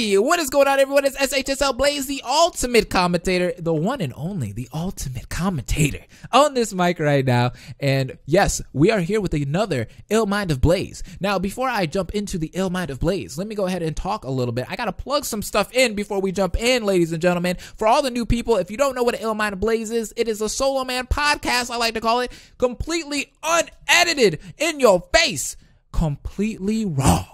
Hey, what is going on, everyone? It's SHSL Blaze, the ultimate commentator, the one and only, the ultimate commentator on this mic right now. And yes, we are here with another Ill Mind of Blaze. Now, before I jump into the Ill Mind of Blaze, let me go ahead and talk a little bit. I got to plug some stuff in before we jump in, ladies and gentlemen. For all the new people, if you don't know what an Ill Mind of Blaze is, it is a solo man podcast, I like to call it, completely unedited, in your face, completely raw.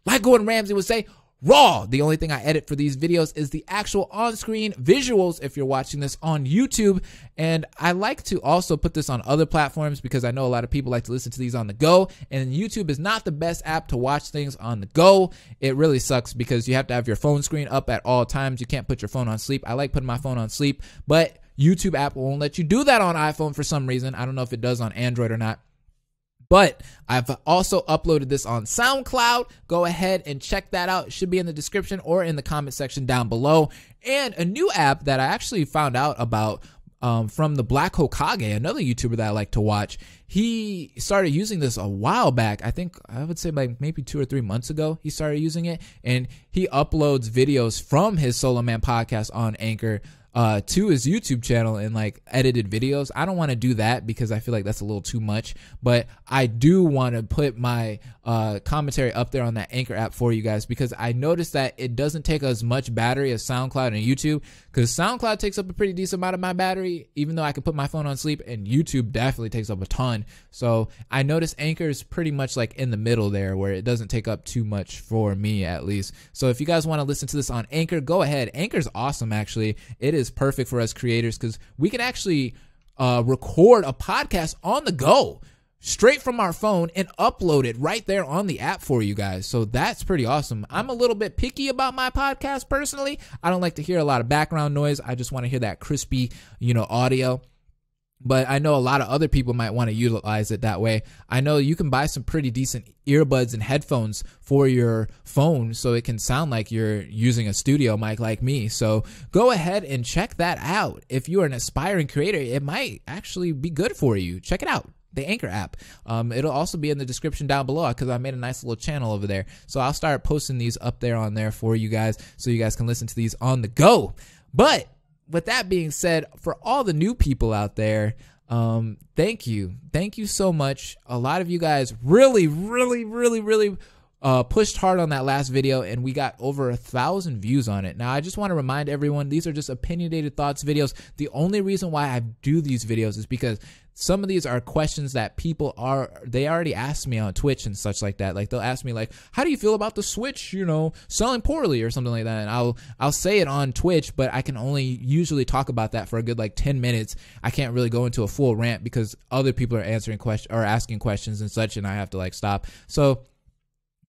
Like Gordon Ramsay would say, raw. The only thing I edit for these videos is the actual on-screen visuals if you're watching this on YouTube. And I like to also put this on other platforms because I know a lot of people like to listen to these on the go. And YouTube is not the best app to watch things on the go. It really sucks because you have to have your phone screen up at all times. You can't put your phone on sleep. I like putting my phone on sleep, but YouTube app won't let you do that on iPhone for some reason. I don't know if it does on Android or not. But I've also uploaded this on SoundCloud. Go ahead and check that out. It should be in the description or in the comment section down below. And a new app that I actually found out about from the Black Hokage, another YouTuber that I like to watch. He started using this a while back. I think I would say like maybe 2 or 3 months ago he started using it. And he uploads videos from his Solo Man podcast on Anchor to his YouTube channel and like edited videos. I don't want to do that because I feel like that's a little too much, but I do want to put my commentary up there on that Anchor app for you guys because I noticed that it doesn't take as much battery as SoundCloud and YouTube, because SoundCloud takes up a pretty decent amount of my battery, even though I can put my phone on sleep, and YouTube definitely takes up a ton. So I noticed Anchor is pretty much like in the middle there where it doesn't take up too much for me, at least. So if you guys want to listen to this on Anchor, go ahead. Anchor's awesome, actually. It is perfect for us creators because we can actually record a podcast on the go straight from our phone and upload it right there on the app for you guys. So that's pretty awesome. I'm a little bit picky about my podcast personally. I don't like to hear a lot of background noise. I just want to hear that crispy, audio. But I know a lot of other people might want to utilize it that way. I know you can buy some pretty decent earbuds and headphones for your phone so it can sound like you're using a studio mic like me. So go ahead and check that out. If you are an aspiring creator, it might actually be good for you. Check it out. The Anchor app. It'll also be in the description down below because I made a nice little channel over there. So I'll start posting these up there on there for you guys so you guys can listen to these on the go. But with that being said, for all the new people out there, thank you. Thank you so much. A lot of you guys really pushed hard on that last video, and we got over 1,000 views on it. Now, I just want to remind everyone, these are just opinionated thoughts videos. The only reason why I do these videos is because some of these are questions that people they already asked me on Twitch and such like that. Like they'll ask me like, how do you feel about the Switch, selling poorly or something like that? And I'll say it on Twitch, but I can only usually talk about that for a good like 10 minutes. I can't really go into a full rant because other people are answering questions or asking questions and such, and I have to like stop. So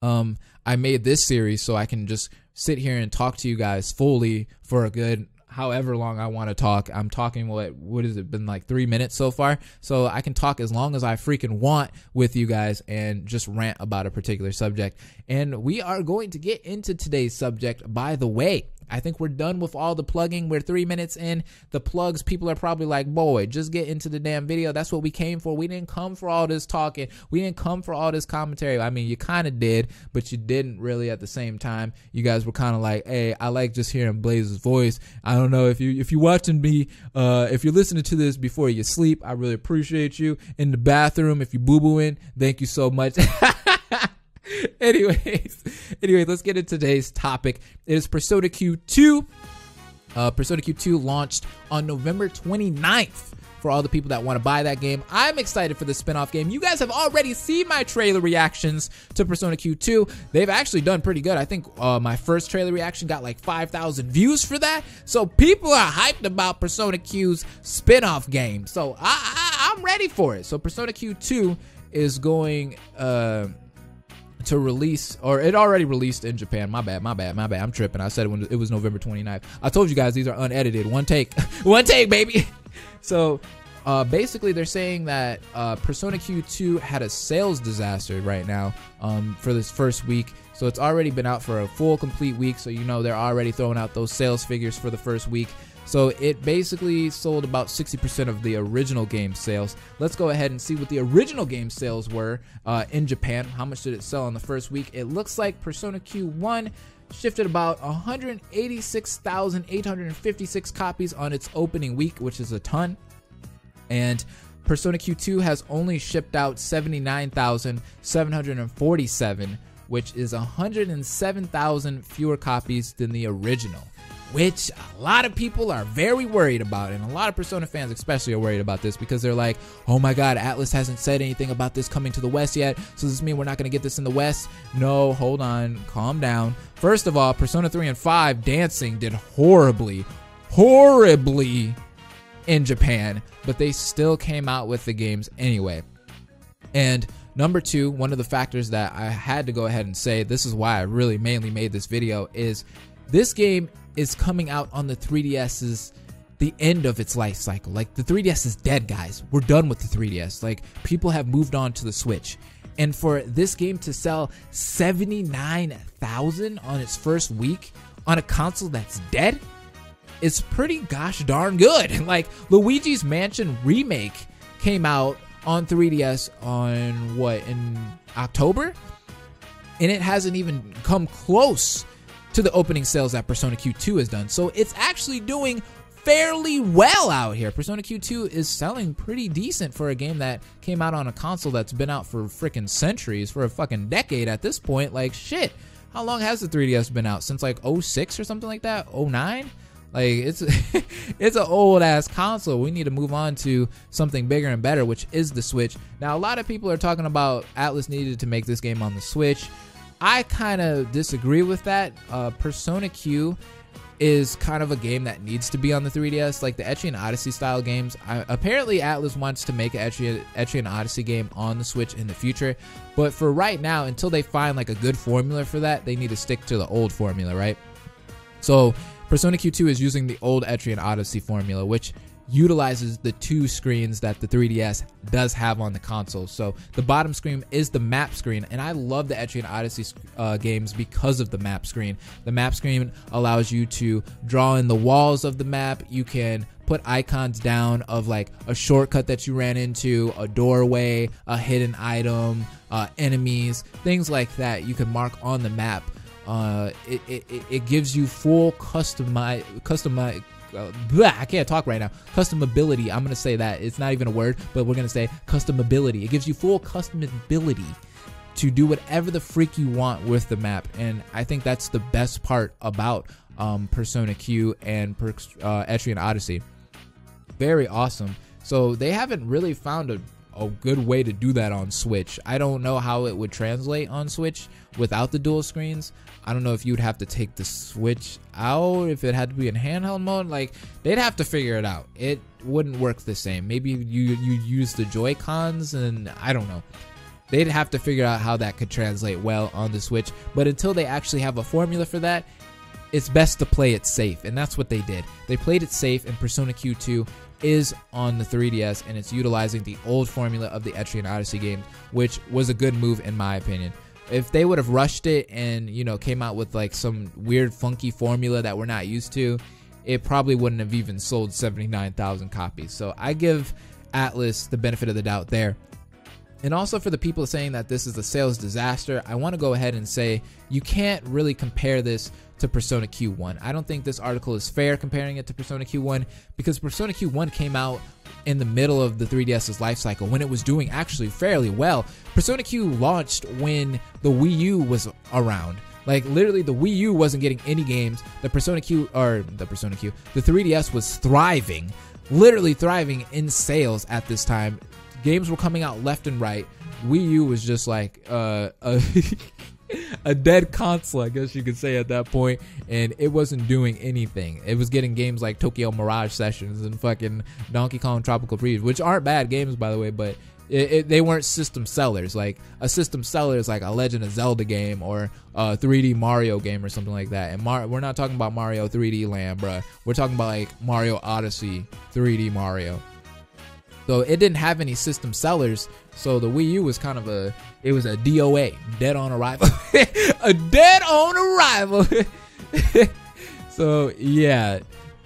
I made this series so I can just sit here and talk to you guys fully for a good however long I want to talk. I'm talking, what has it been, like 3 minutes so far? So I can talk as long as I freaking want with you guys and just rant about a particular subject. And we are going to get into today's subject, by the way. I think we're done with all the plugging. We're 3 minutes in. The plugs, people are probably like, boy, just get into the damn video. That's what we came for. We didn't come for all this talking. We didn't come for all this commentary. I mean, you kind of did, but you didn't really at the same time. You guys were kind of like, hey, I like just hearing Blaze's voice. I don't know if you're watching me, if you're listening to this before you sleep, I really appreciate you. In the bathroom, if you boo-booing, thank you so much. Anyway, let's get into today's topic. It is Persona Q2. Persona Q2 launched on November 29th. For all the people that want to buy that game, I'm excited for the spin-off game. You guys have already seen my trailer reactions to Persona Q2. They've actually done pretty good. I think my first trailer reaction got like 5,000 views for that. So people are hyped about Persona Q's spin-off game. So I'm ready for it. So Persona Q2 is going to release, or it already released in Japan. My bad. I'm tripping. I said it was November 29th. I told you guys these are unedited. One take. One take, baby. So basically they're saying that Persona Q2 had a sales disaster right now for this first week. So it's already been out for a full complete week. So they're already throwing out those sales figures for the first week. So it basically sold about 60% of the original game sales. Let's go ahead and see what the original game sales were in Japan. How much did it sell in the first week? It looks like Persona Q1 shifted about 186,856 copies on its opening week, which is a ton. And Persona Q2 has only shipped out 79,747, which is 107,000 fewer copies than the original, which a lot of people are very worried about, and a lot of Persona fans especially are worried about this because they're like, oh my god, Atlus hasn't said anything about this coming to the West yet, so does this mean we're not going to get this in the West? No, hold on, calm down. First of all, Persona 3 and 5 Dancing did horribly in Japan, but they still came out with the games anyway. And number two, one of the factors that I had to go ahead and say, this is why I really mainly made this video, is this game is coming out on the 3DS's the end of its life cycle. Like, the 3DS is dead, guys. We're done with the 3DS. Like, people have moved on to the Switch. And for this game to sell 79,000 on its first week on a console that's dead, it's pretty gosh darn good. Like, Luigi's Mansion Remake came out on 3DS on in October, and it hasn't even come close to the opening sales that Persona Q2 has done. So it's actually doing fairly well out here. Persona Q2 is selling pretty decent for a game that came out on a console that's been out for freaking centuries, for a fucking decade at this point. Like, shit, how long has the 3DS been out? Since like 06 or something like that? 09? Like, it's it's an old ass console. We need to move on to something bigger and better, which is the Switch. Now, a lot of people are talking about Atlus needed to make this game on the Switch. I kind of disagree with that. Persona Q is kind of a game that needs to be on the 3DS, like the Etrian Odyssey style games. Apparently, Atlus wants to make an Etrian Odyssey game on the Switch in the future, but for right now, until they find like a good formula for that, they need to stick to the old formula, right? So Persona Q2 is using the old Etrian Odyssey formula, which utilizes the two screens that the 3DS does have on the console. So the bottom screen is the map screen, and I love the Etrian Odyssey games because of the map screen. The map screen allows you to draw in the walls of the map. You can put icons down of like a shortcut that you ran into, a doorway, a hidden item, enemies, things like that you can mark on the map. It gives you full I can't talk right now. Customability. I'm gonna say that. It's not even a word, but we're gonna say customability. It gives you full customability to do whatever the freak you want with the map, and I think that's the best part about Persona Q and Etrian Odyssey. Very awesome. So they haven't really found a good way to do that on Switch. I don't know how it would translate on Switch without the dual screens. I don't know if you'd have to take the Switch out, if it had to be in handheld mode. Like, they'd have to figure it out. It wouldn't work the same. Maybe you use the Joy-Cons, and I don't know. They'd have to figure out how that could translate well on the Switch. But until they actually have a formula for that, it's best to play it safe, and that's what they did. They played it safe, and Persona Q2 is on the 3DS, and it's utilizing the old formula of the Etrian Odyssey games, which was a good move in my opinion. If they would have rushed it and, you know, came out with like some weird funky formula that we're not used to, it probably wouldn't have even sold 79,000 copies. So I give Atlus the benefit of the doubt there. And also, for the people saying that this is a sales disaster, I want to go ahead and say you can't really compare this to Persona Q1. I don't think this article is fair comparing it to Persona Q1, because Persona Q1 came out in the middle of the 3DS's life cycle when it was doing actually fairly well. Persona Q launched when the Wii U was around. Like, literally, the Wii U wasn't getting any games. The 3DS was thriving, literally thriving in sales at this time. Games were coming out left and right. Wii U was just like a dead console, I guess you could say at that point, and it wasn't doing anything. It was getting games like Tokyo Mirage Sessions and fucking Donkey Kong Tropical Freeze, which aren't bad games, by the way, but they weren't system sellers. Like, a system seller is like a Legend of Zelda game or a 3D Mario game or something like that. And we're not talking about Mario 3D Land, bruh. We're talking about like Mario Odyssey 3D Mario. So it didn't have any system sellers. So the Wii U was kind of a DOA, dead on arrival. A dead on arrival. So yeah,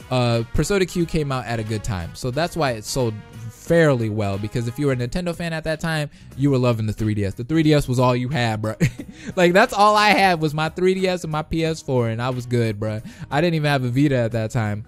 Persona Q came out at a good time, so that's why it sold fairly well, because if you were a Nintendo fan at that time, you were loving the 3DS. The 3DS was all you had, bro. Like, that's all I had was my 3DS and my PS4, and I was good, bro. I didn't even have a Vita at that time.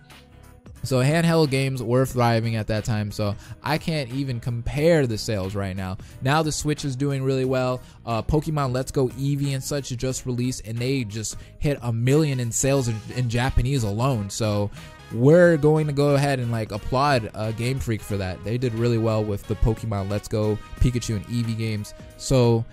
So handheld games were thriving at that time, so I can't even compare the sales right now. Now the Switch is doing really well. Pokemon Let's Go Eevee and such just released, and they just hit 1 million in sales in Japanese alone. So we're going to go ahead and like applaud Game Freak for that. They did really well with the Pokemon Let's Go Pikachu and Eevee games. So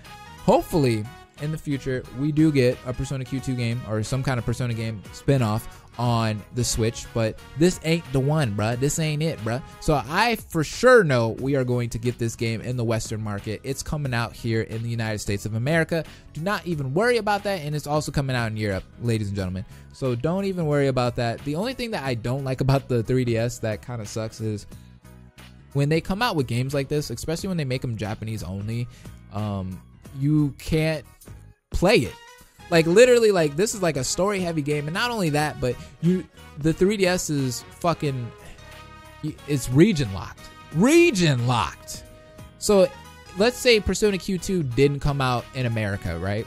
hopefully in the future we do get a Persona Q2 game or some kind of Persona game spin-off on the Switch, but this ain't the one, bruh. This ain't it, bruh. So I for sure know we are going to get this game in the Western market. It's coming out here in the United States of America. Do not even worry about that, and it's also coming out in Europe, ladies and gentlemen. So don't even worry about that. The only thing that I don't like about the 3DS that kind of sucks is when they come out with games like this, especially when they make them Japanese only, you can't play it. Like, literally, like, this is like a story heavy game, and not only that, but the 3DS is fucking, it's region locked. So let's say Persona Q2 didn't come out in America, right?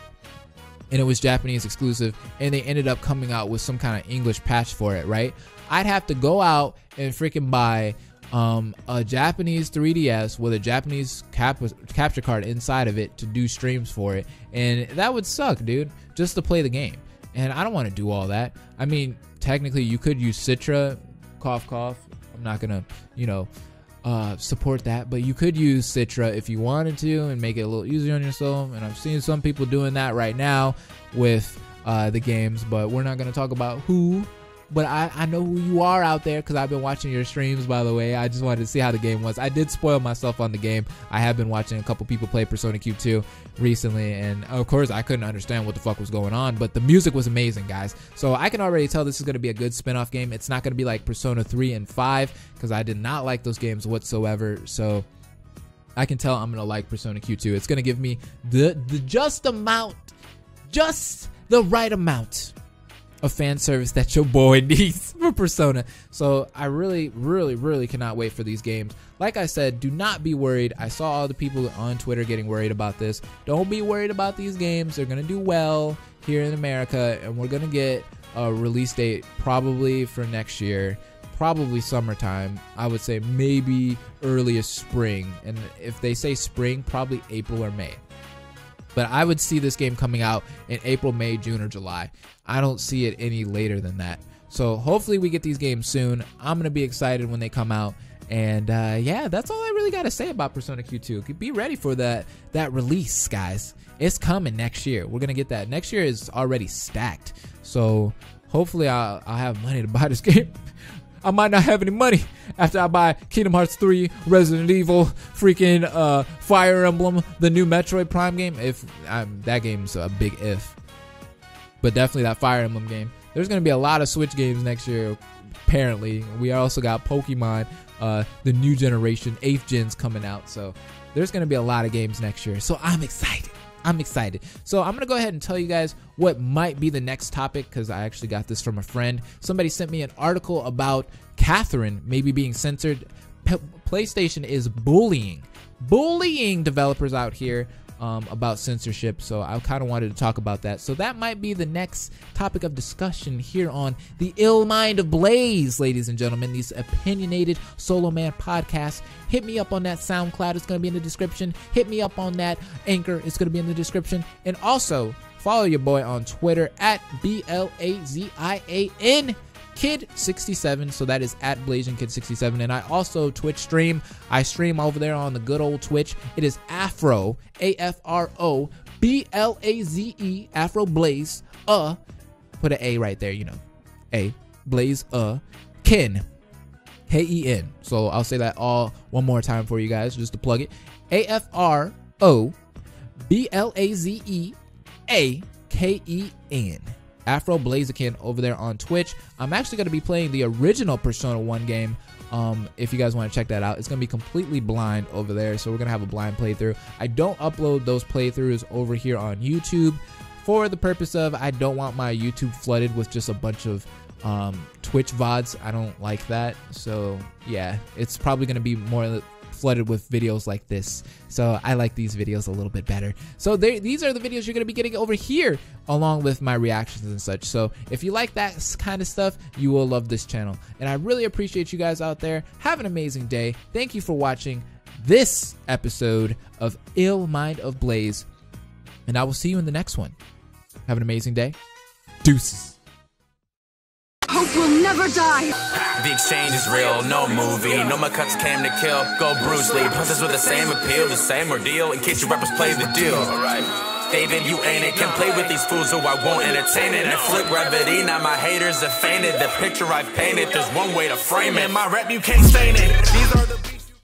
And it was Japanese exclusive, and they ended up coming out with some kind of English patch for it, right? I'd have to go out and freaking buy a Japanese 3DS with a Japanese capture card inside of it to do streams for it, and that would suck, dude, just to play the game. And I don't want to do all that. I mean, technically you could use Citra, cough cough. I'm not gonna, support that, but you could use Citra if you wanted to and make it a little easier on yourself. And I've seen some people doing that right now with the games, but we're not gonna talk about who. But I know who you are out there because I've been watching your streams, by the way. I just wanted to see how the game was. I did spoil myself on the game. I have been watching a couple people play Persona Q2 recently, and of course I couldn't understand what the fuck was going on, but the music was amazing, guys. So I can already tell this is going to be a good spin-off game. It's not going to be like Persona 3 and 5 because I did not like those games whatsoever. So I can tell I'm going to like Persona Q2. It's going to give me the just the right amount of fan service that your boy needs for Persona. So I really cannot wait for these games. Like I said, do not be worried. I saw all the people on Twitter getting worried about this. Don't be worried about these games. They're gonna do well here in America, and we're gonna get a release date probably for next year, probably summertime. I would say maybe earliest spring, and if they say spring, probably April or May. But I would see this game coming out in April, May, June, or July. I don't see it any later than that. So hopefully we get these games soon. I'm going to be excited when they come out. And yeah, that's all I really got to say about Persona Q2. Be ready for that release, guys. It's coming next year. We're going to get that. Next year is already stacked. So hopefully I'll have money to buy this game. I might not have any money after I buy Kingdom Hearts 3, Resident Evil, freaking Fire Emblem, the new Metroid Prime game. That game's a big if. But definitely that Fire Emblem game. There's going to be a lot of Switch games next year, apparently. We also got Pokemon, the new generation, 8th gen's coming out. So there's going to be a lot of games next year. So I'm excited. So I'm going to go ahead and tell you guys what might be the next topic, because I actually got this from a friend. Somebody sent me an article about Catherine maybe being censored. PlayStation is bullying developers out here about censorship. So I kind of wanted to talk about that. So that might be the next topic of discussion here on the Ill Mind of Blaze, ladies and gentlemen, these opinionated Solo Man podcasts. Hit me up on that SoundCloud. It's going to be in the description. Hit me up on that Anchor. It's going to be in the description. And also follow your boy on Twitter at BLAZIAN Kid67, so that is at BlazianKid67, and I also Twitch stream. I stream over there on the good old Twitch. It is Afro, AFRO BLAZE, Afro Blaze, put an A right there, A, Blaze, Ken, K-E-N. So I'll say that all one more time for you guys, just to plug it. AFRO BLAZE AKEN. Afro Blaziken over there on Twitch. I'm actually going to be playing the original Persona 1 game. If you guys want to check that out, it's going to be completely blind over there, so we're going to have a blind playthrough. I don't upload those playthroughs over here on YouTube for the purpose of I don't want my YouTube flooded with just a bunch of Twitch VODs, I don't like that. So yeah, it's probably going to be more flooded with videos like this. So I like these videos a little bit better. So these are the videos you're going to be getting over here along with my reactions and such. So if you like that kind of stuff, you will love this channel. And I really appreciate you guys out there. Have an amazing day. Thank you for watching this episode of Ill Mind of Blaze. And I will see you in the next one. Have an amazing day. Deuces. Hope will never die. The exchange is real, no movie. No, my cuts came to kill. Go Bruce Lee. Process with the same appeal, the same ordeal. In case you rappers play the deal. David, you ain't it. Can play with these fools, so I won't entertain it. And flip gravity, now my haters have fainted. The picture I've painted, there's one way to frame it. My rep, you can't stain it. These are